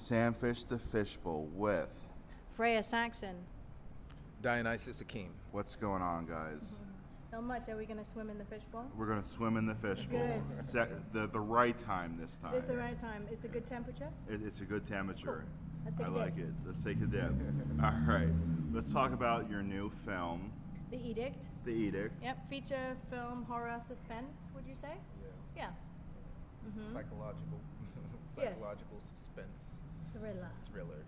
Sam Fisch the Fishbowl with Freya Saxon. Dion Akeem. What's going on, guys? Not much. Are we going to swim in the fishbowl? We're going to swim in the fishbowl. Good. The right time this time. It's the right time. It's a good temperature? It's a good temperature. Cool. Let's take I a like dip. it. Let's take a dip. All right. Let's talk about your new film, The Edict. The Edict. Yep. Feature film, horror, suspense, would you say? Yeah. Mm-hmm. Psychological suspense Thriller. thriller.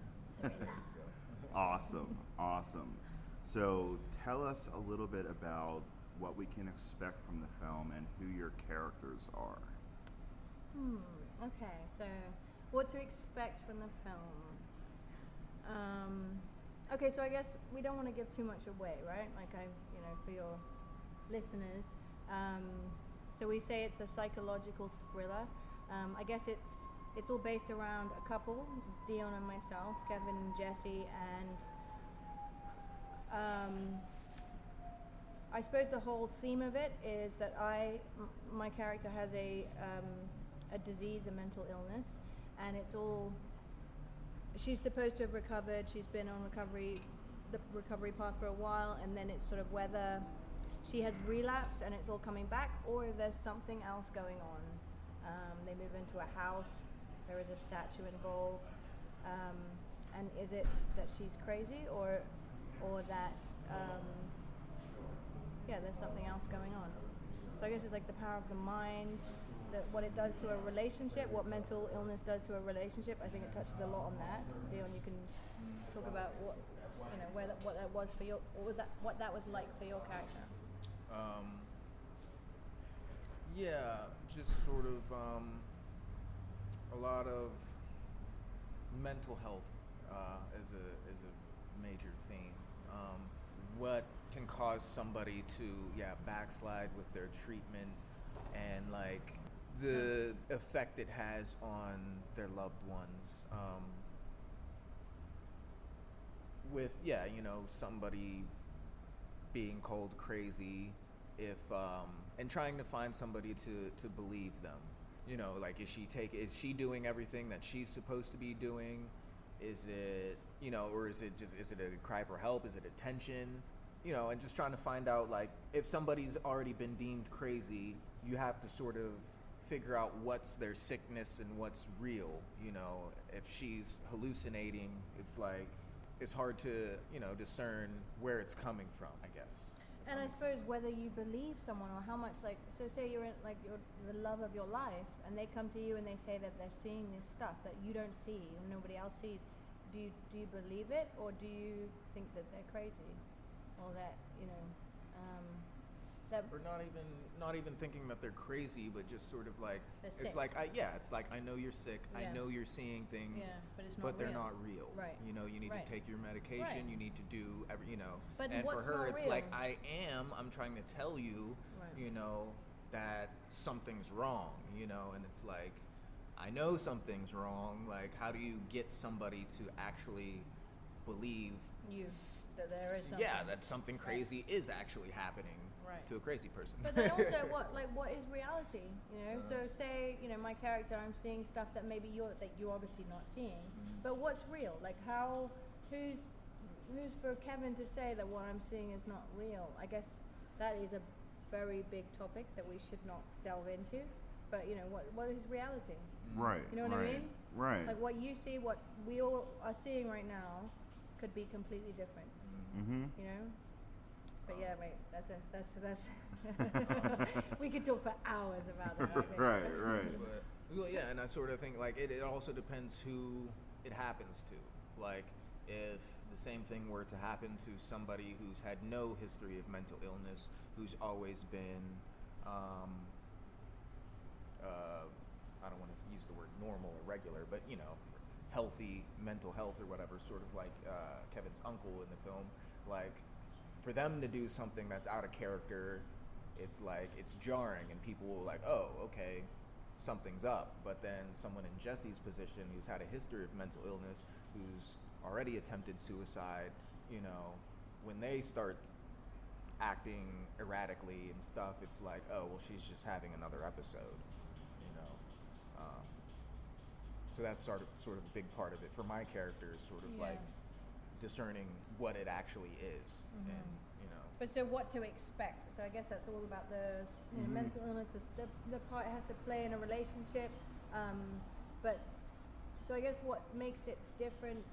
Awesome. So tell us a little bit about what we can expect from the film and who your characters are. Okay, so what to expect from the film? Okay, so I guess we don't want to give too much away, right? Like for your listeners. So we say it's a psychological thriller. I guess it's all based around a couple, Dion and myself, Kevin and Jesse, and I suppose the whole theme of it is that my character has a disease, a mental illness, and she's supposed to have recovered. She's been on the recovery path for a while, and then it's sort of whether she has relapsed and it's all coming back, or if there's something else going on. They move into a house. There is a statue involved, and is it that she's crazy, or that there's something else going on? So I guess it's like the power of the mind, what it does to a relationship, what mental illness does to a relationship. I think it touches a lot on that. Dion, you can talk about what that was for your, or what that was like for your character. Just sort of a lot of mental health is a major theme. What can cause somebody to backslide with their treatment, and like the effect it has on their loved ones. With somebody being called crazy, and trying to find somebody to believe them. Like is she doing everything that she's supposed to be doing? Is it or is it a cry for help? Is it attention? And just trying to find out, like, if somebody's already been deemed crazy, you have to sort of figure out what's their sickness and what's real. If she's hallucinating, it's like it's hard to discern where it's coming from, I guess. And I suppose whether you believe someone, or how much, so say you're in the love of your life, and they come to you and they say that they're seeing this stuff that you don't see or nobody else sees. Do you believe it, or do you think that they're crazy, or that that, or not even thinking that they're crazy, but just sort of like it's like I know you're sick. I know you're seeing things, but they're not real. Right. You need to take your medication. Right. You need to do But and what's for her, not it's real? like I'm trying to tell you, that something's wrong. And it's like I know something's wrong. Like, how do you get somebody to actually believe that there is something? Yeah, that something crazy is actually happening to a crazy person. But then also, what is reality? So say my character, I'm seeing stuff that maybe you're obviously not seeing. Mm-hmm. But what's real? Like who's for Kevin to say that what I'm seeing is not real? I guess that is a very big topic that we should not delve into. But what is reality? Right. You know what I mean? Right. Like what you see, what we all are seeing right now, could be completely different. Mm-hmm. But that's we could talk for hours about that. I think. Right. But, and I sort of think like it also depends who it happens to. Like if the same thing were to happen to somebody who's had no history of mental illness, who's always been I don't want to use the word normal or regular, but healthy mental health or whatever, sort of like Kevin's uncle in the film. Like for them to do something that's out of character, it's like it's jarring, and people will like, oh, okay, something's up. But then someone in Jesse's position who's had a history of mental illness, who's already attempted suicide, when they start acting erratically and stuff, it's like, oh, well, she's just having another episode, So that's sort of a big part of it for my character, is sort of Yeah. like discerning what it actually is, Mhm. and you know. But so what to expect? So I guess that's all about the mental illness, the part it has to play in a relationship. But so I guess what makes it different,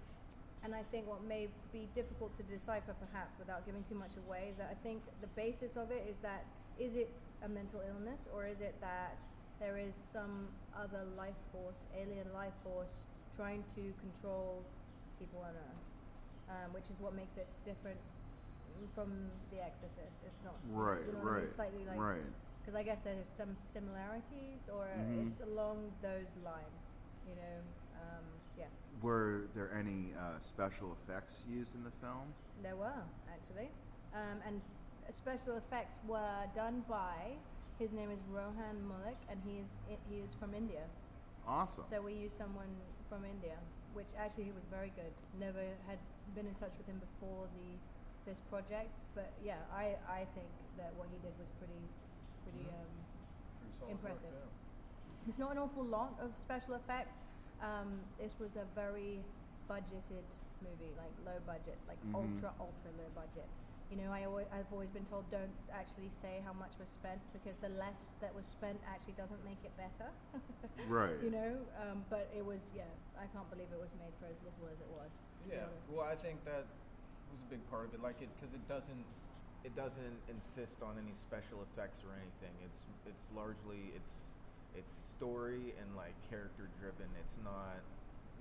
and I think what may be difficult to decipher perhaps without giving too much away, is that I think the basis of it is that, is it a mental illness, or is it that there is some other life force, alien life force, trying to control people on Earth, which is what makes it different from The Exorcist. It's not Right, you know what I mean? right, Slightly like, right. because I guess there's some similarities, or it's along those lines, you know. Yeah, Were there any special effects used in the film? there were actually, and special effects were done by. His name is Rohan Mullik, and he is from India. Awesome. So we used someone from India, which actually he was very good. Never had been in touch with him before this project, but yeah, I think that what he did was pretty impressive. It's not an awful lot of special effects. This was a very budgeted movie, like low budget, like ultra low budget. You know, I've always been told, don't actually say how much was spent, because the less that was spent actually doesn't make it better. Right. You know, but it was, yeah, I can't believe it was made for as little as it was. To be Yeah, honest. well, I think that was a big part of it, like because it doesn't insist on any special effects or anything. It's largely it's story and like character driven. It's not,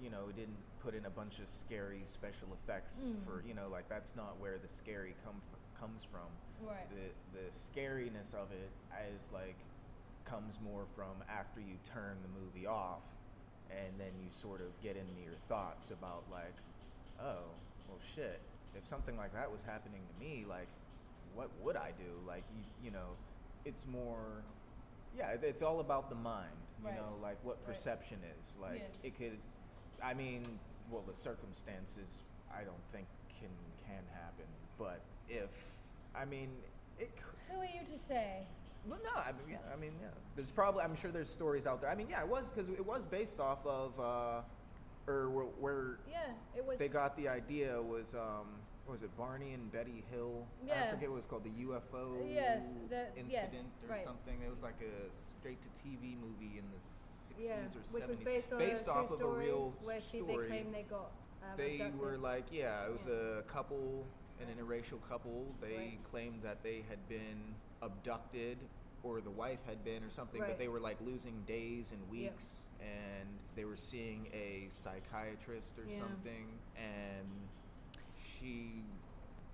you know, it didn't put in a bunch of scary special effects for, you know, like that's not where the scary comes from. Right. The scariness of it is like comes more from after you turn the movie off, and then you sort of get into your thoughts about like, oh, well shit, if something like that was happening to me, like what would I do? Like you know, it's more, yeah, it's all about the mind, you Right. know, like what Right. perception is. Like Yes. it could, I mean, well, the circumstances I don't think can happen, but if, I mean, it could. Who are you to say? Well, no, I mean, yeah. There's probably, I'm sure there's stories out there. I mean, yeah, it was, because it was based off of, or where Yeah, it was. they got the idea was, what was it, Barney and Betty Hill? I Yeah. forget what it was called, the UFO Yes, incident or right. something. It was like a straight-to-TV movie in the 60s Yeah, or 70s. which was based on based a off true of a story real where story. they claimed they got They abducted. were like, yeah, it was Yeah. a couple, an interracial couple. They Right. claimed that they had been abducted, or the wife had been, or something, Right. but they were like losing days and weeks, and they were seeing a psychiatrist or Yeah. something, and she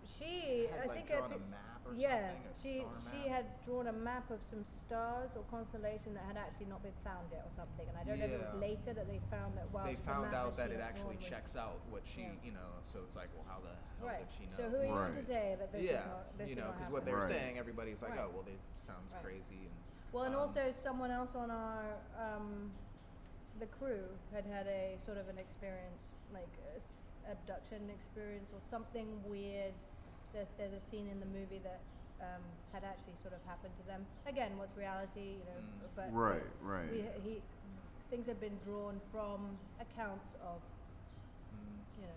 She, had I like think, drawn a map or yeah, something, a she star she map. had drawn a map of some stars or constellation that had actually not been found yet or something, and I don't know if it was Yeah. later that they found that. Well, they the found map out that she it had actually drawn was- checks out what she, Yeah. you know, so it's like, well, how the hell Right. did she know? So who are you Right. to say that this yeah, is not this you did know, not because happen? what they were Right. saying, everybody's like, Right. oh, well, it sounds Right. crazy, and Well, and also someone else on our the crew had a sort of an experience, like abduction experience or something weird. There's a scene in the movie that had actually sort of happened to them. Again, what's reality, you know? But Right, right. things have been drawn from accounts of mm, you know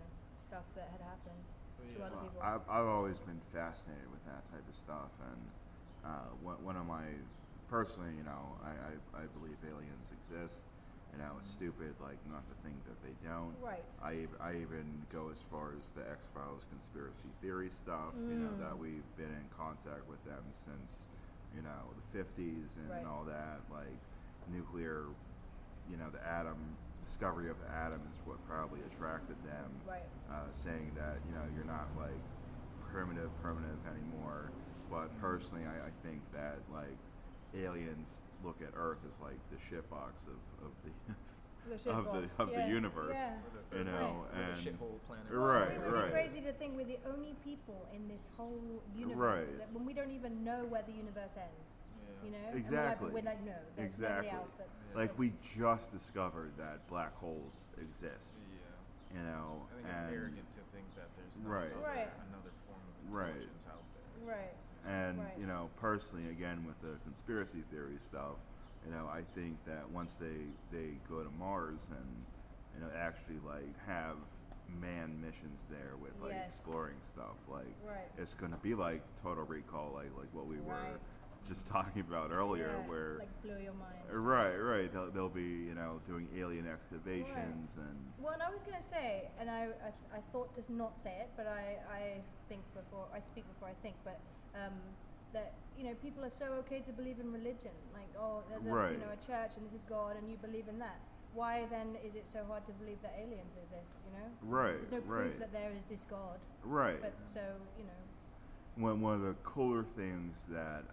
stuff that had happened to yeah. other Well, people. I've always been fascinated with that type of stuff, and one of my, personally, you know, I believe aliens exist. You know, it's stupid, like, not to think that they don't. Right. I even go as far as the X-Files conspiracy theory stuff, you know, that we've been in contact with them since, you know, the 50s and Right. all that, like nuclear, you know, the discovery of the atom is what probably attracted them. Right. Saying that, you know, you're not like primitive anymore. But personally, I think that like aliens look at Earth as like the shitbox of The of shitbox, the yeah, universe, yeah. you know, Or the and shithole planet. Right, It would be right. crazy to think we're the only people in this whole universe Right. that when we don't even know where the universe ends. Yeah. You know? Exactly. And we're like, no, there's Exactly. nobody else that like that's- we just discovered that black holes exist, Yeah. you know, I think and it's arrogant to think that there's not Right. Right. another form of Right. intelligence out there. Right. And Right. you know, personally, again with the conspiracy theory stuff, you know, I think that once they go to Mars and actually like have manned missions there with like Yes. exploring stuff. Like Right. it's gonna be like Total Recall, like what we were Right. just talking about earlier, Yeah, where like blow your mind. right, they'll be doing alien excavations and Well, and I was going to say, and I thought to not say it, but I think before I speak before I think, but that people are so okay to believe in religion, like there's a Right. a church and this is God and you believe in that. Why then is it so hard to believe that aliens exist? Right, There's no proof right. that there is this God. right. But so One of the cooler things that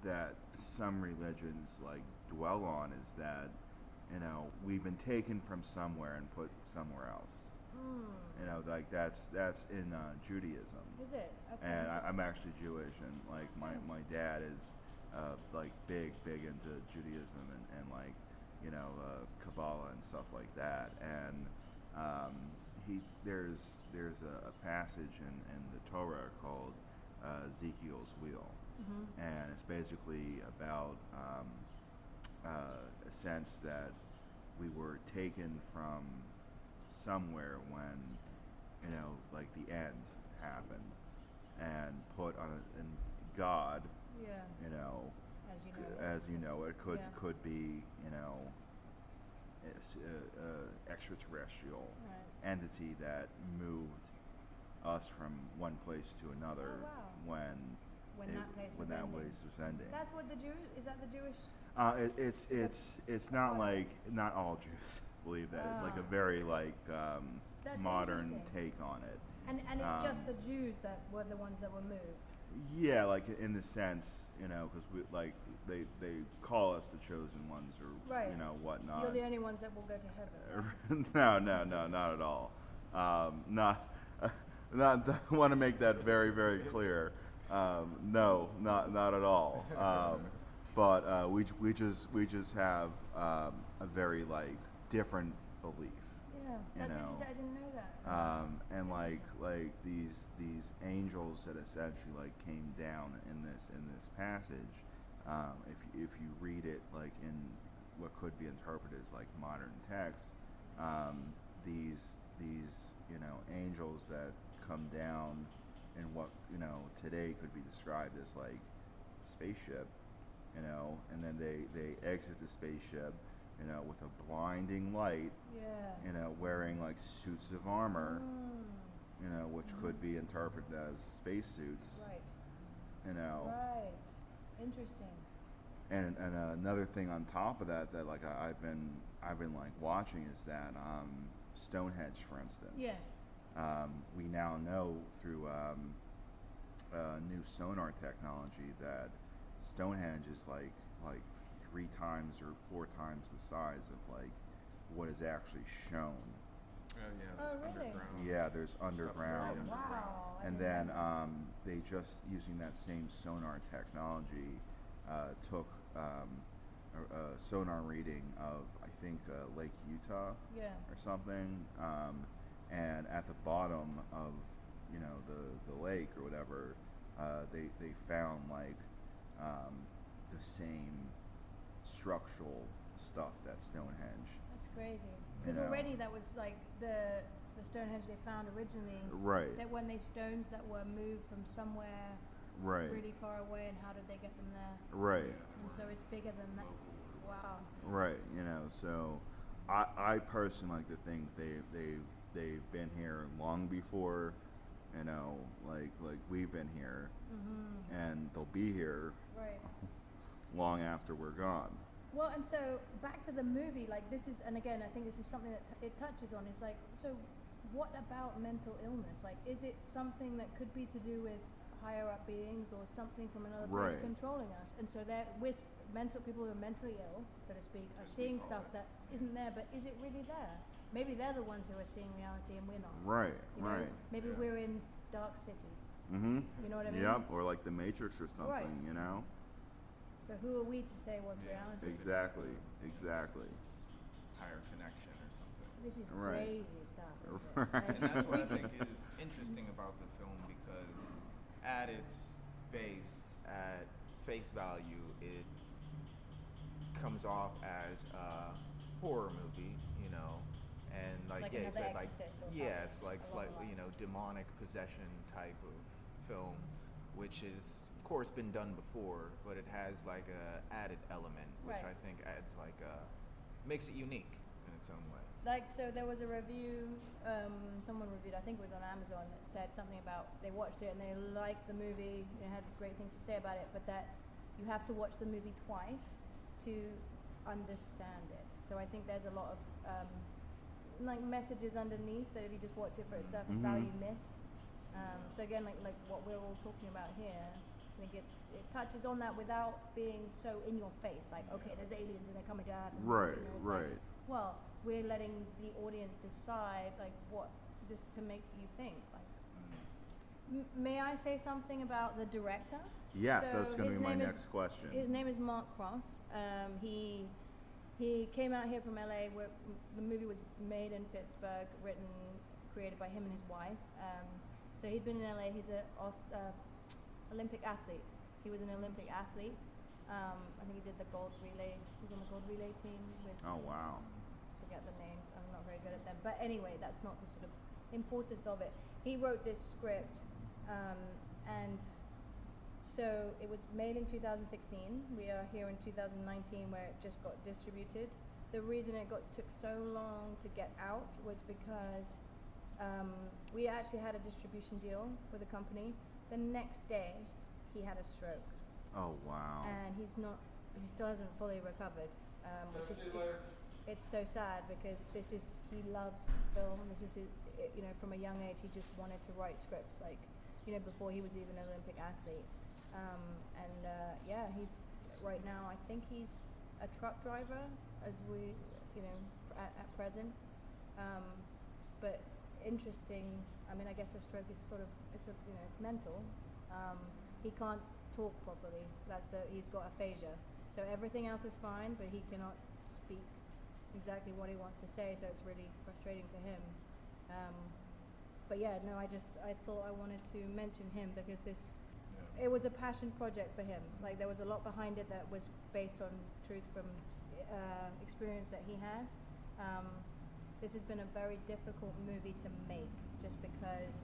that some religions like dwell on is that we've been taken from somewhere and put somewhere else. Like that's in Judaism. Is it? Okay. And I'm actually Jewish, and like my dad is like big into Judaism and like Kabbalah and stuff like that. And there's a passage in the Torah called Ezekiel's Wheel, and it's basically about a sense that we were taken from somewhere when like the end happened and put on and God Yeah. as you know it Yeah. could be extraterrestrial Right. entity that moved us from one place to another Oh, wow. when When that place was that ending. place was ending. That's what is that the Jewish? It's not like not all Jews believe that. It's like a Ah. very like That's modern interesting. take on it. And it's just the Jews that were the ones that were moved. Yeah, like in the sense, because we like they call us the chosen ones or Right. whatnot. You're the only ones that will go to heaven. No, not at all. Not I want to make that very, very clear. No, not at all. But we just have a very like different belief. Yeah, that's interesting. I didn't know that. And like these angels that essentially like came down in this passage, if you read it like in what could be interpreted as like modern text, these angels that come down in what today could be described as like spaceship, and then they exit the spaceship, with a blinding light, Yeah. wearing like suits of armor, Mm. which could be interpreted as spacesuits, Right. Right. Right. Interesting. And another thing on top of that like I've been like watching is that Stonehenge, for instance. Yes. We now know through new sonar technology that Stonehenge is like 3 times or 4 times the size of like what is actually shown. Oh, really? Underground. Yeah, there's Stuff underground. buried Wow. I And didn't then know. they just using that same sonar technology took a sonar reading of I think Lake Utah Yeah. or something, and at the bottom of the lake or whatever, they found like the same structural stuff that Stonehenge. That's crazy. You Because know. already that was like the Stonehenge they found originally. Right. That when they stones that were moved from somewhere Right. really far away, and how did they get them there? Right. And so it's bigger than that. Wow. Right. So I personally like to think they've been here long before, like we've been here, and they'll be here Right. long after we're gone. Well, and so back to the movie, like this is, and again, I think this is something that it touches on. It's like, so what about mental illness? Like, is it something that could be to do with higher up beings or something from another place Right. controlling us? And so they're with people who are mentally ill, so to speak, are seeing stuff that isn't there, but is it really there? Maybe they're the ones who are seeing reality and we're not. Right. You know? Right. Maybe we're in Dark City. Mm-hmm. You know what I mean? Yep. Or like the Matrix or something. Right. So who are we to say what's reality? Exactly. Higher connection or something. This is Right. crazy stuff. Isn't Right. It? And that's what I think is interesting about the film, because at its base, at face value, it comes off as a horror movie, know, and like, Like yeah, he another said like, Exorcist or yeah, something it's like along the slightly, you know, demonic possession type of film, which is of course been done before, but it has like a added element, which Right. I think adds like makes it unique in its own way. Like, so there was a review, someone reviewed, I think it was on Amazon, that said something about they watched it and they liked the movie, they had great things to say about it, but that you have to watch the movie twice to understand it. So I think there's a lot of like messages underneath that if you just watch it for its surface value, you miss. So again, like what we're all talking about here, I think it touches on that without being so in your face. Like, okay, there's aliens and they're coming to Earth. And Right, this, it's right. Like, well, we're letting the audience decide, like, what, just to make you think. Like, may I say something about the director? Yes, So that's going to his be my name is- next question. His name is Mark Cross. He came out here from LA, where the movie was made in Pittsburgh, written, created by him and his wife. So he'd been in LA. He's an Olympic athlete. He was an Olympic athlete. I think he did the gold relay. He was on the gold relay team with. Oh, wow. Forget the names. I'm not very good at them. But anyway, that's not the sort of importance of it. He wrote this script, and so it was made in 2016. We are here in 2019, where it just got distributed. The reason it took so long to get out was because we actually had a distribution deal with a company. The next day, he had a stroke, Oh, wow. and he still hasn't fully recovered, which is it's so sad because he loves film. This is from a young age he just wanted to write scripts, like before he was even an Olympic athlete. He's right now, I think he's a truck driver as we at present, but interesting. I mean, I guess a stroke is sort of it's mental. He can't talk properly. He's got aphasia. So everything else is fine, but he cannot speak exactly what he wants to say. So it's really frustrating for him. But yeah, no, I thought I wanted to mention him because it was a passion project for him. Like, there was a lot behind it that was based on truth from experience that he had. This has been a very difficult movie to make, just because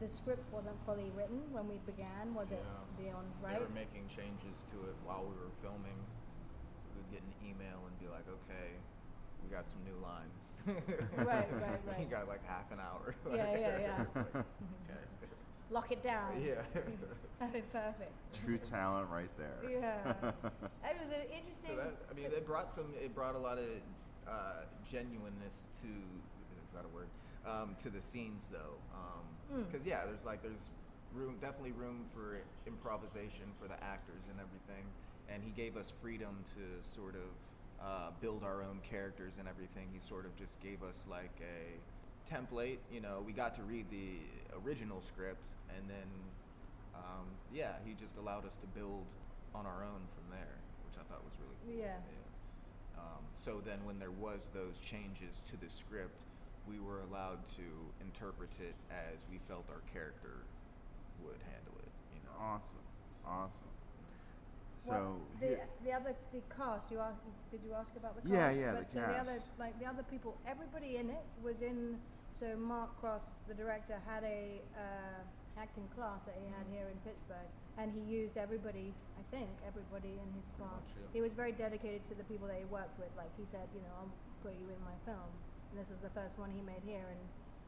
the script wasn't fully written when we began, was it, Dion, right? They were making changes to it while we were filming. We would get an email and be like, okay, we got some new lines. Right. You got like half an hour. Yeah. Okay. Lock it down. Yeah. Perfect. True talent right there. Yeah. It was an interesting. So it brought a lot of genuineness to, is that a word? To the scenes though. Because there's definitely room for improvisation for the actors and everything, and he gave us freedom to sort of build our own characters and everything. He sort of just gave us like a template. We got to read the original script, and then he just allowed us to build on our own from there, which I thought was really cool. Yeah. So then when there was those changes to the script, we were allowed to interpret it as we felt our character would handle it. Awesome. So Well, the cast. Did you ask about the cast? Yeah, But the cast. The other people, everybody in it was in. So Mark Cross, the director, had a acting class that he had here in Pittsburgh, and he used everybody. I think everybody in his class. much, yeah. He was very dedicated to the people that he worked with. Like he said, I'll put you in my film. And this was the first one he made here, and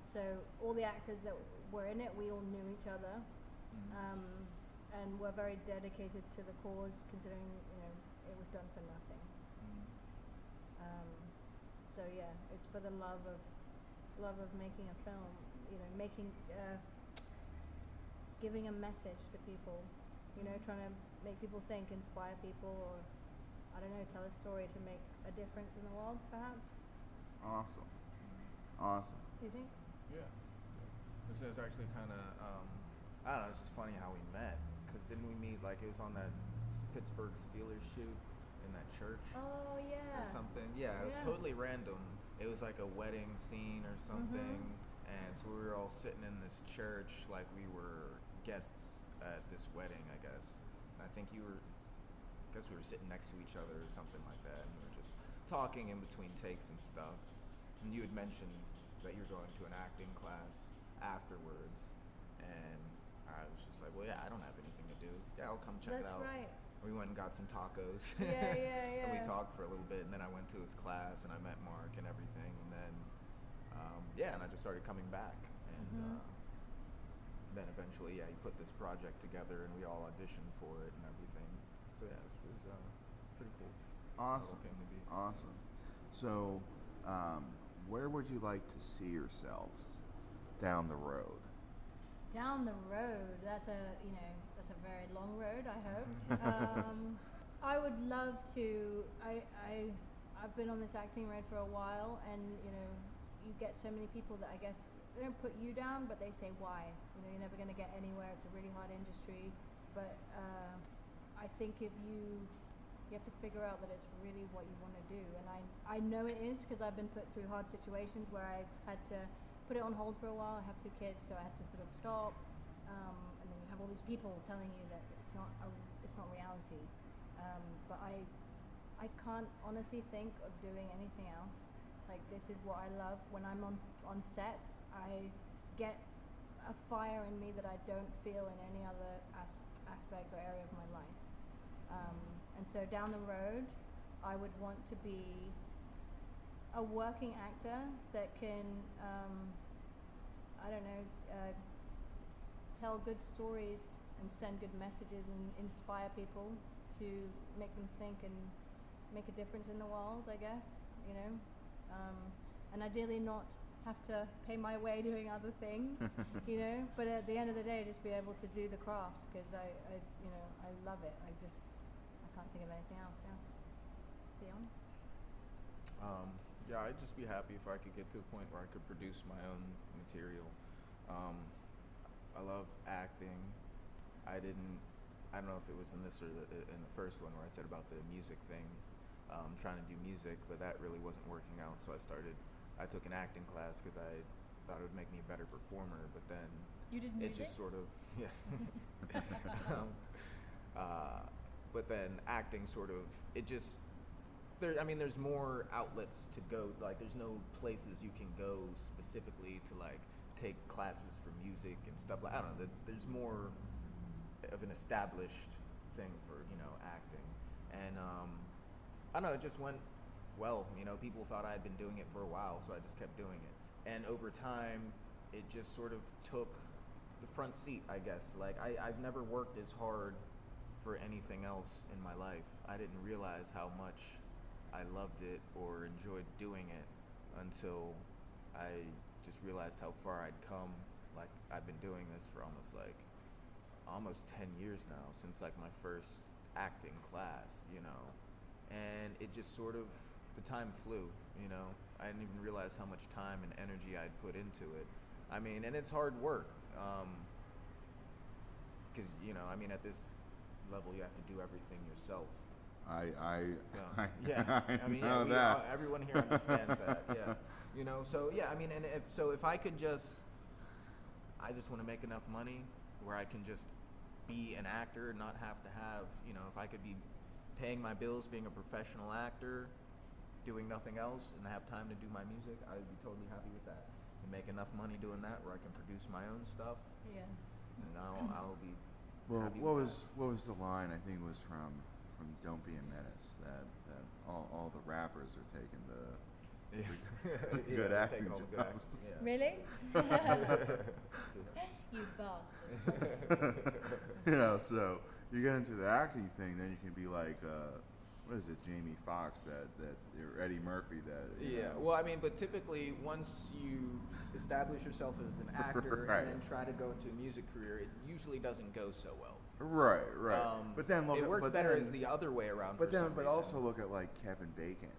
so all the actors that were in it, we all knew each other. And were very dedicated to the cause, considering it was done for nothing. So yeah, it's for the love of making a film, giving a message to people, trying to make people think, inspire people, or I don't know, tell a story to make a difference in the world, perhaps. awesome. Do you think? Yeah. This is actually kind of, I don't know, it's just funny how we met. Because didn't we meet, like, it was on that Pittsburgh Steelers shoot in that church Oh yeah. or something? Yeah, it was Yeah. totally random. It was like a wedding scene or something. And so we were all sitting in this church like we were guests at this wedding, I guess. And I think we were sitting next to each other or something like that. And we were just talking in between takes and stuff, and you had mentioned that you're going to an acting class afterwards, and I was just like, well, yeah, I don't have anything to do. Yeah, I'll come check it That's out. right. We went and got some tacos. Yeah. And we talked for a little bit, and then I went to his class, and I met Mark and everything, and then, and I just started coming back. And then eventually, he put this project together, and we all auditioned for it and everything. So, yeah, this was pretty cool. Awesome. How it came to be. Awesome. So, where would you like to see yourselves down the road? Down the road, that's a very long road, I hope. I would love to. I've been on this acting road for a while, and you get so many people that I guess they don't put you down, but they say why. You're never going to get anywhere. It's a really hard industry, but I think if you have to figure out that it's really what you want to do, and I know it is because I've been put through hard situations where I've had to put it on hold for a while. I have 2 kids, so I had to sort of stop. And then you have all these people telling you that it's not reality. But I can't honestly think of doing anything else. Like, this is what I love. When I'm on set, I get a fire in me that I don't feel in any other aspect or area of my life. And so down the road, I would want to be a working actor that can, tell good stories and send good messages and inspire people to make them think and make a difference in the world, I guess, and ideally not have to pay my way doing other things, but at the end of the day, just be able to do the craft, because I love it. I can't think of anything else. Dion? I'd just be happy if I could get to a point where I could produce my own material. I love acting. I don't know if it was in this or in the first one where I said about the music thing, trying to do music, but that really wasn't working out, so I took an acting class because I thought it would make me a better performer, but then You did music? it just sort of, but then acting sort of, there's more outlets to go, like there's no places you can go specifically to like take classes for music and stuff like, I don't know, there's more of an established thing for, acting. And I don't know, it just went well, people thought I had been doing it for a while, so I just kept doing it. And over time, it just sort of took the front seat, I guess. Like, I've never worked as hard for anything else in my life. I didn't realize how much I loved it or enjoyed doing it until I just realized how far I'd come. Like, I've been doing this for almost 10 years now, since like my first acting class, and it just sort of, the time flew, I didn't even realize how much time and energy I'd put into it. And it's hard work, because at this level you have to do everything yourself. Everyone here understands that. If I could I just want to make enough money where I can just be an actor, not have to have, if I could be paying my bills, being a professional actor, doing nothing else, and have time to do my music, I would be totally happy with that. And make enough money doing that where I can produce my own stuff. Yeah. And I'll be. Well, happy what with was the line? I think it was from Don't Be a Menace, that all the rappers are taking the good acting all jobs. the good acting, yeah. Really? You bastard. So you get into the acting thing, then you can be like, what is it, Jamie Foxx, or Eddie Murphy, but typically once you establish yourself as an actor Right. and then try to go into a music career, it usually doesn't go so well. Right. But then it works better as the other way around. But also look at like Kevin Bacon.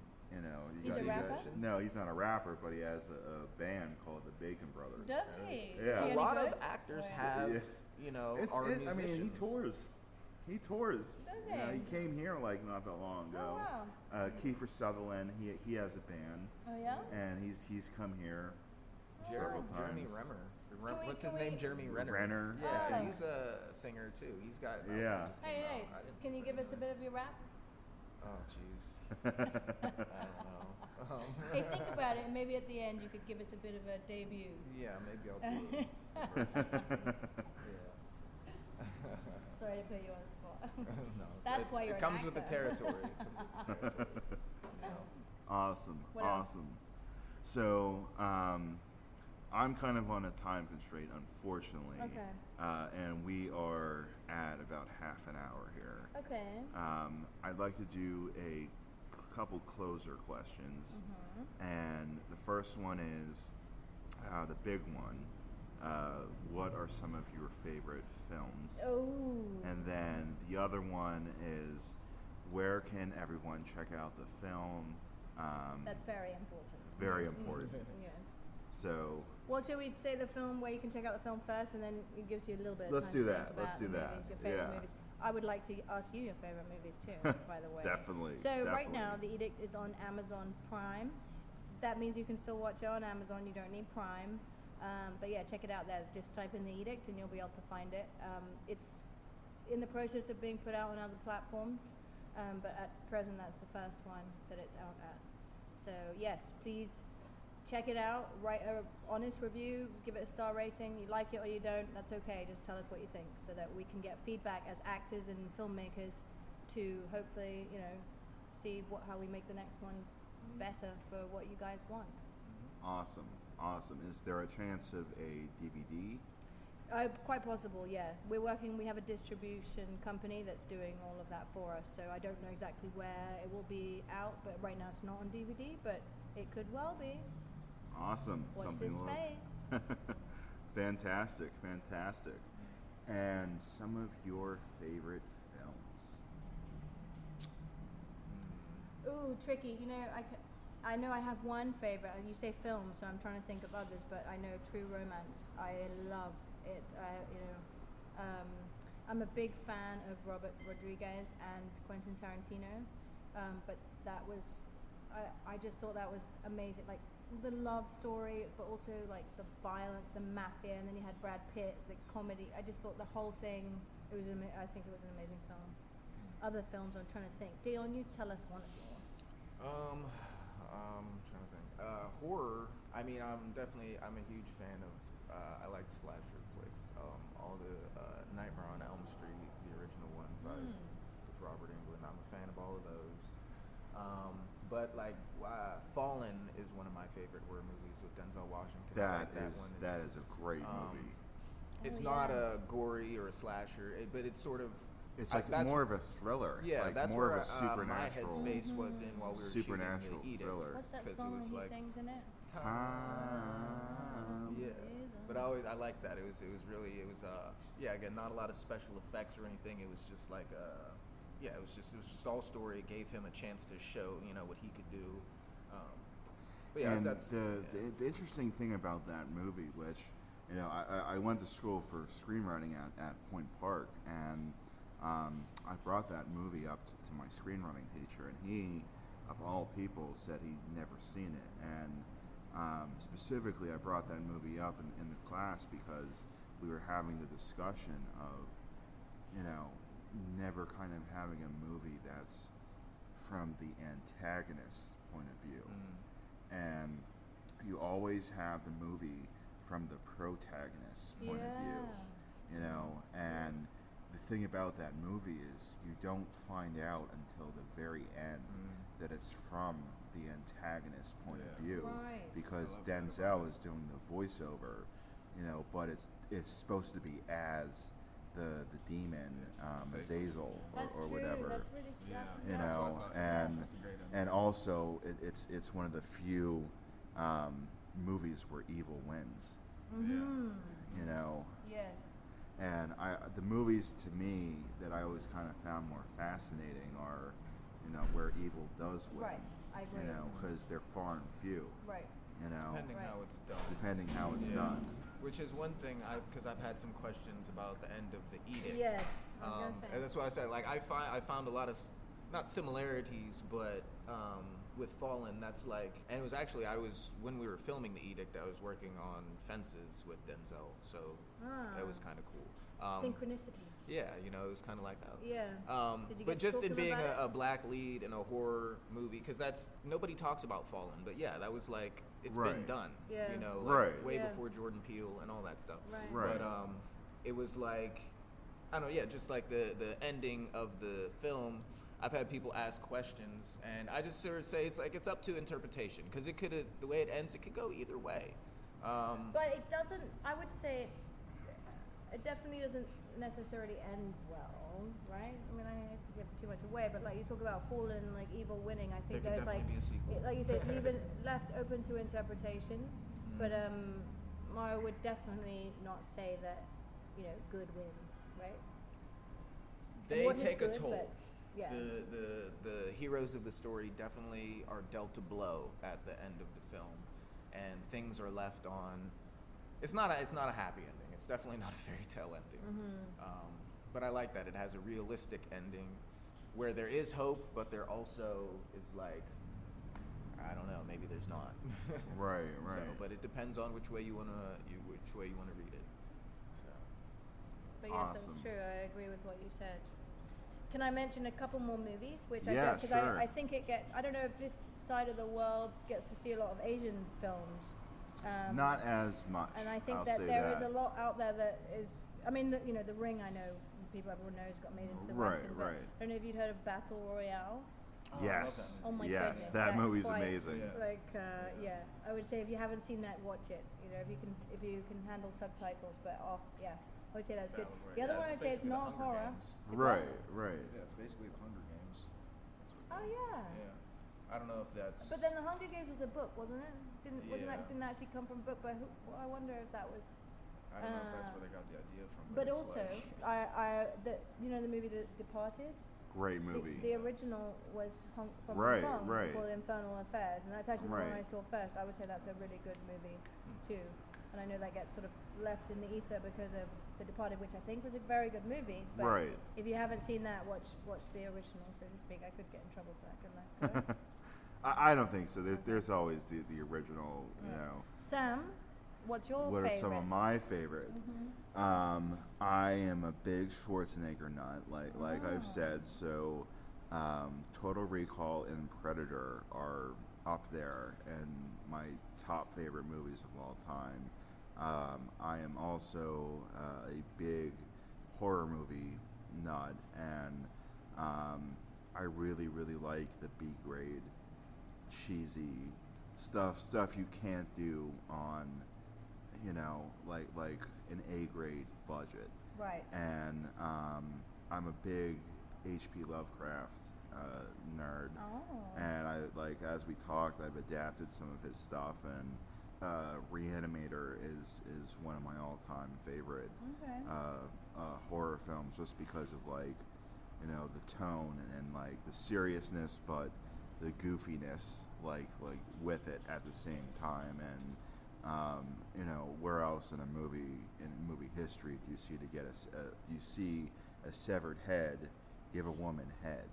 He's a rapper? No, he's not a rapper, but he has a band called the Bacon Brothers. Does he? Yeah. Is he A lot any of good? actors have, are musicians. He tours. He tours. Does He he? came here like not that long ago. Oh, wow. Kiefer Sutherland, he has a band, Oh, yeah? and he's come here several Jeremy times. Renner. What's his can name? we- Jeremy Renner. Renner. Yeah, Oh. he's a singer too. He's got. Yeah. just came Hey, out. I didn't can you give us a bit of your rap? Oh, jeez. I don't know. Hey, think about it, and maybe at the end you could give us a bit of a debut. Yeah, maybe I'll do it. Yeah. Sorry to put you on the spot. No, That's why you're it an comes with the actor. territory. It comes with the territory. You know. Awesome, What else? awesome. So, I'm kind of on a time constraint, unfortunately. Okay. And we are at about half an hour here. Okay. I'd like to do a couple closer questions. Mm-hmm. And the first one is the big one. What are some of your favorite films? Oh. And then the other one is, where can everyone check out the film? That's very important. Very important. Yeah. So Well, shall we say the film where you can check out the film first, and then it gives you a little bit of Let's time do to that. think Let's about do the that. movies, your favorite Yeah. movies. I would like to ask you your favorite movies too, by the way. Definitely, So right now, definitely. The Edict is on Amazon Prime. That means you can still watch it on Amazon. You don't need Prime. But yeah, check it out there. Just type in The Edict and you'll be able to find it. It's in the process of being put out on other platforms, but at present that's the first one that it's out at. So yes, please check it out. Write an honest review. Give it a star rating. You like it or you don't, that's okay. Just tell us what you think so that we can get feedback as actors and filmmakers to hopefully, see how we make the next one better for what you guys want. Awesome, awesome. Is there a chance of a DVD? Quite possible, yeah. We have a distribution company that's doing all of that for us, so I don't know exactly where it will be out, but right now it's not on DVD, but it could well be. Awesome. Watch Something this to space. Fantastic, fantastic. And some of your favorite films? Ooh, tricky. I know I have one favorite. You say film, so I'm trying to think of others, but I know True Romance. I love it. I'm a big fan of Robert Rodriguez and Quentin Tarantino, but that was, I just thought that was amazing. Like the love story, but also like the violence, the mafia, and then you had Brad Pitt, the comedy. I just thought the whole thing. I think it was an amazing film. Other films, I'm trying to think. Dion, you tell us one of yours. I'm trying to think. Horror. I mean, I'm a huge fan of. I like slasher flicks. All the Nightmare on Elm Street, the original ones, with Robert Englund. I'm a fan of all of those. But like Fallen is one of my favorite horror movies with Denzel Washington. I like That is a great movie. It's Oh, not yeah. a gory or a slasher, but it's sort of. It's like that's- more of a thriller. Yeah, it's like that's more where of a supernatural. my headspace was in while we were Supernatural shooting The Edict. thriller. What's that 'Cause it song was he like- sings in it? Time. Yeah, but I liked that. It was again, not a lot of special effects or anything. It was just like it was just all story. It gave him a chance to show what he could do. But yeah, And that's the interesting thing about that movie, which I went to school for screenwriting at Point Park, and I brought that movie up to my screenwriting teacher, and he, of all people, said he'd never seen it. And specifically, I brought that movie up in the class because we were having the discussion of, never kind of having a movie that's from the antagonist's point of view. And you always have the movie from the protagonist's point of view, and the thing about that movie is you don't find out until the very end that it's from the antagonist's point of view, Right. because Denzel is doing the voiceover, but it's supposed to be as the demon, Azazel That's or true. whatever. That's really And also it's one of the few movies where evil wins. Yes. And the movies to me that I always kind of found more fascinating are, where evil does win. Right. I agree. Because they're far and few. Right. depending Right. how it's done. Depending how it's Yeah. done. Which is one thing because I've had some questions about the end of The Edict. Yes. I was gonna say. And that's why I said I found a lot of not similarities, but with Fallen, that's like, and it was actually, when we were filming The Edict, I was working on Fences with Denzel, so that was kind of cool. Synchronicity. Yeah, you know, it was kind of like, Yeah. Did you but get to just talk in to them being about a black lead in a horror movie, because that's, nobody talks about Fallen, but yeah, that was like, it's been Right. done, Yeah. you know, like way Yeah. before Jordan Peele and all that stuff. Right. But it was like, I don't know, yeah, just like the ending of the film, I've had people ask questions, and I just sort of say it's up to interpretation, because it could, the way it ends, it could go either way. But it doesn't. I would say it definitely doesn't necessarily end well, right? I mean, I hate to give too much away, but like you talk about Fallen, like evil winning. I think There could there's like, definitely be a sequel. like you say, it's left open to interpretation. But I would definitely not say that, you know, good wins, right? They What is take a good, toll. but, yeah. The heroes of the story definitely are dealt a blow at the end of the film, and things are left on. It's not a happy ending. It's definitely not a fairy tale ending. But I like that it has a realistic ending, where there is hope, but there also is like, I don't know, maybe there's not. Right. So, but it depends on which way you wanna read it. So. But yes, Awesome. that's true. I agree with what you said. Can I mention a couple more movies? Which Yeah, because sure. I think I don't know if this side of the world gets to see a lot of Asian films. Not as much. And I think I'll that say there is that. a lot out there that is. I mean, you know, The Ring. I know everyone knows got made into the Right, Western. But right. I don't know if you'd heard of Battle Royale. Oh, I love Yes. that Oh my yes, goodness, that that's movie's quite- amazing. Yeah. Like, yeah, I would say if you haven't seen that, watch it. You know, if you can handle subtitles. But I would say that's good. Battle Royale. The other Yeah, one it's I'd say it's basically the not Hunger horror. Games. It's what? Right. Yeah, it's basically the Hunger Games. Oh yeah. Yeah. I don't know if that's. But then The Hunger Games was a book, wasn't it? Didn't Yeah. didn't actually come from a book? But I wonder if that was. I don't know if that's where they got the idea from. But it's also, like, you know the movie The Departed. Great movie. The original was from Right, Hong Kong, right. called Infernal Affairs, and that's actually the one Right. I saw first. I would say that's a really good movie too. And I know that gets sort of left in the ether because of The Departed, which I think was a very good movie. But Right. if you haven't seen that, watch the original, so to speak. I could get in trouble for that, couldn't I? I don't think so. There's always the original, you know. Sam, what's your What favorite? are some of my favorite? I am a big Schwarzenegger nut, like I've said. So, Total Recall and Predator are up there and my top favorite movies of all time. I am also a big horror movie nut, and I really like the B grade, cheesy stuff you can't do on, you know, like an A grade budget. Right. And I'm a big H.P. Lovecraft nerd. Oh. And I as we talked, I've adapted some of his stuff, and Reanimator is one of my all-time favorite Okay. horror films, just because of you know, the tone and like the seriousness, but the goofiness like with it at the same time. And you know, where else in movie history do you see a severed head give a woman head?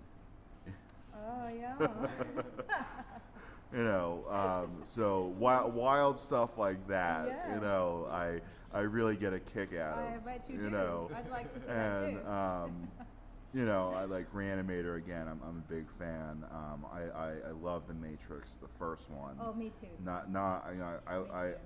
Oh yeah. You know, so wild stuff like that. Yes. You know, I really get a kick out of. I bet you do. know, I'd like to see and that too. you know, I like Reanimator again. I'm a big fan. I love The Matrix, the first one. Oh, me too. Not you know,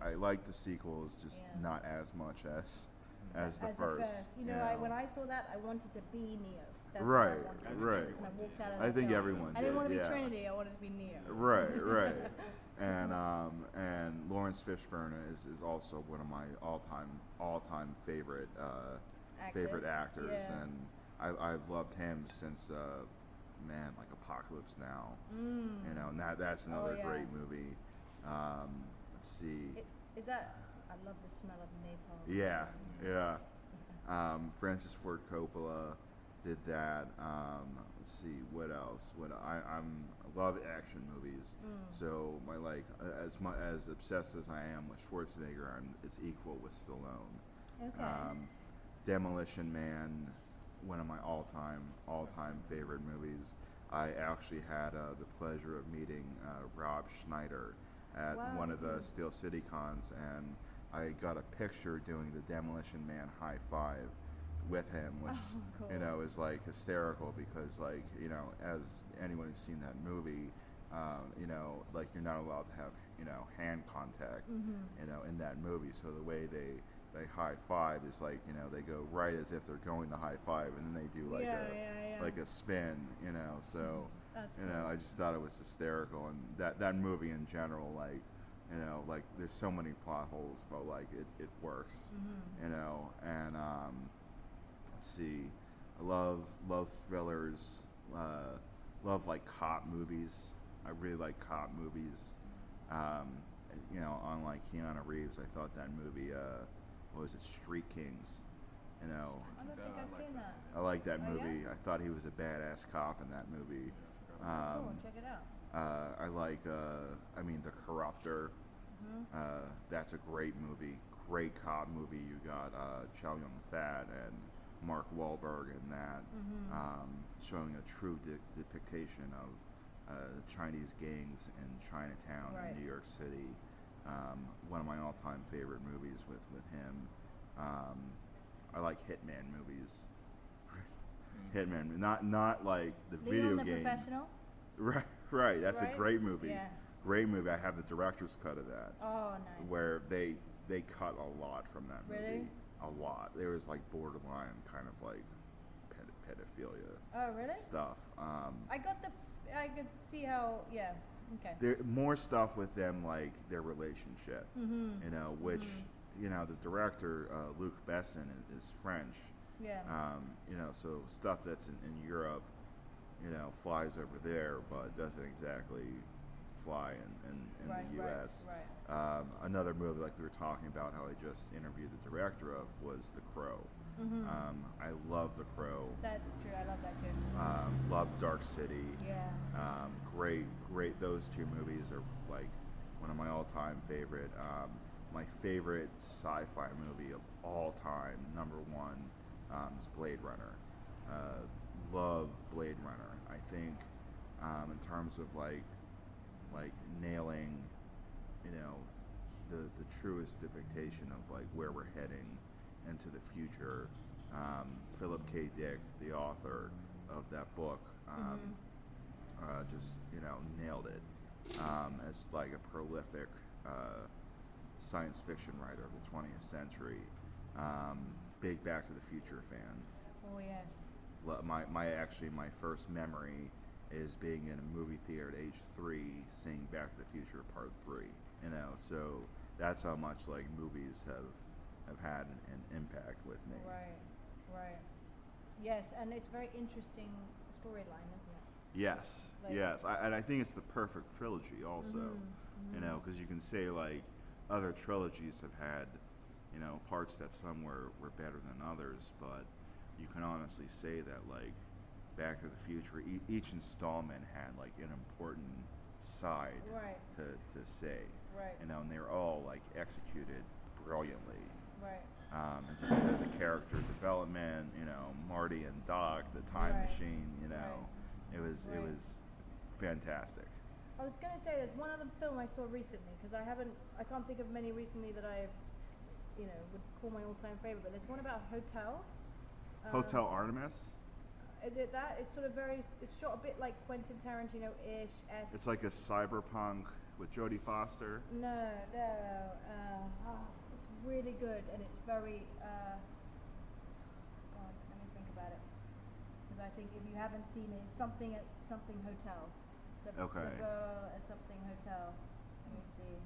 I like the sequels, just Yeah. not as much as the As first. You know, when I saw that, I wanted to be Neo. That's Right, what I wanted. right. And I walked out of I that think film. everyone I didn't did, want to be yeah. Trinity. I wanted to be Neo. Right. And Lawrence Fishburne is also one of my all time favorite actors, Yeah. and I've loved him since like Apocalypse Now. You know, and that's another yeah. great movie. Let's see. Is that? I love the smell of napalm. Yeah. Francis Ford Coppola did that. Let's see, what else? I love action movies. So my as obsessed as I am with Schwarzenegger, it's equal with Stallone. Okay. Demolition Man, one of my all time favorite movies. I actually had the pleasure of meeting Rob Schneider at Wow, one of the cool. Steel City cons, and I got a picture doing the Demolition Man high five with him, which Oh, you cool. know is like hysterical because like you know as anyone who's seen that movie, you know like you're not allowed to have you know hand contact, you know in that movie. So the way they high five is like you know they go right as if they're going to high five, and then they do like Yeah. like a spin, you know. So That's you know cool. I just thought it was hysterical, and that movie in general, like you know like there's so many plot holes, but like it works, you know. And let's see, I love thrillers, love like cop movies. I really like cop movies. Um, you know, unlike Keanu Reeves, I thought that movie, what was it, Street Kings? You know, I don't think I've seen that. I like that Oh, yeah? movie. I thought he was a badass cop in that movie. Cool, check it out. I like, I mean, The Corruptor. That's a great movie, great cop movie. You got Chow Yun-fat and Mark Wahlberg in that, showing a true depiction of Chinese gangs in Chinatown Right. in New York City. One of my all-time favorite movies with him. I like Hitman movies. Hitman, not like the video Leon the game. Professional? Right. That's Right? a great movie. Yeah. Great movie. I have the director's cut of that, Oh, nice. where they cut a lot from that movie. Really? A lot. There was like borderline kind of like pedophilia Oh, really? stuff. I could see how, yeah, okay. There more stuff with them, like their relationship. You know, which you know the director Luc Besson is French. Yeah. You know, so stuff that's in Europe, you know, flies over there, but doesn't exactly fly in Right, the U.S. right. Another movie like we were talking about, how I just interviewed the director of, was The Crow. I love The Crow. That's true, I love that too. Love Dark City. Yeah. Great. Those two movies are like one of my all-time favorite. My favorite sci-fi movie of all time, number one, is Blade Runner. Love Blade Runner. I think in terms of like nailing, you know, the truest depiction of like where we're heading into the future. Philip K. Dick, the author of that book, just you know nailed it as like a prolific science fiction writer of the 20th century. Big Back to the Future fan. Oh, yes. My first memory is being in a movie theater at age 3, seeing Back to the Future Part 3. You know, so that's how much like movies have had an impact with me. Right. Yes, and it's a very interesting storyline, isn't it? Yes, Like- yes, and I think it's the perfect trilogy also. You know, because you can say like other trilogies have had, you know, parts that some were better than others, but you can honestly say that like Back to the Future, each installment had like an important side Right. to say. Right. You know, and they were all like executed brilliantly. Right. And just the character development, you know, Marty and Doc, the time Right. machine, you know, it was Right. fantastic. I was going to say there's one other film I saw recently, because I can't think of many recently that I, you know, would call my all-time favorite, but there's one about a hotel. Hotel Artemis. Is it that? It's sort of it's shot a bit like Quentin Tarantino-ish. It's like a cyberpunk with Jodie Foster. No. It's really good, and it's very. God, let me think about it, because I think if you haven't seen it, it's something at something hotel. Okay. The girl at something hotel. Let me see.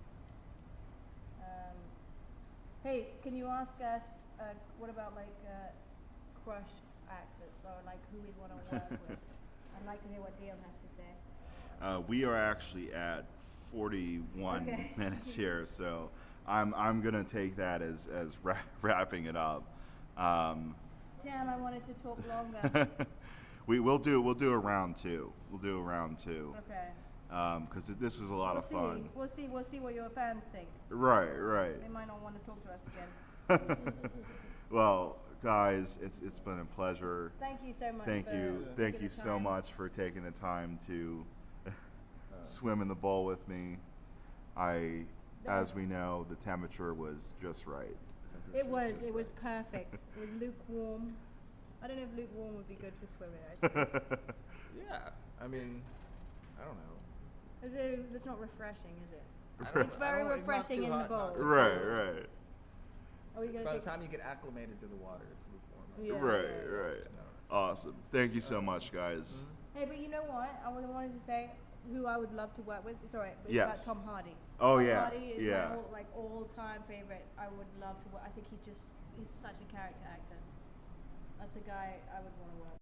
Hey, can you ask us what about like crush actors, or like who we'd want to work with? I'd like to hear what Dion has to say. We are actually at 41 Okay. minutes here, so I'm gonna take that as wrapping it up. Damn, I wanted to talk longer. We'll do a round two. We'll do a round two. Okay. Because this was a lot of fun. We'll see what your fans think. Right. They might not want to talk to us again. Well, guys, it's been a pleasure. Thank you so much. Thank for you. taking Thank the you so time. much for taking the time to swim in the bowl with me. As we know, the temperature was just right. It was perfect. It was lukewarm. I don't know if lukewarm would be good for swimming, actually. Yeah, I mean, I don't know. It's not refreshing, is it? Right. It's very refreshing in the bowl. Right. Are we gonna By the take? time you get acclimated to the water, it's lukewarm. Yeah. Right. No. Awesome. Thank you so much, guys. Hey, but you know what? I wanted to say who I would love to work with. It's alright, but it's Yes. about Tom Hardy. Oh, Tom yeah, Hardy is yeah. my all-time favorite. I would love to work. I think he's such a character actor. That's the guy I would want to work with.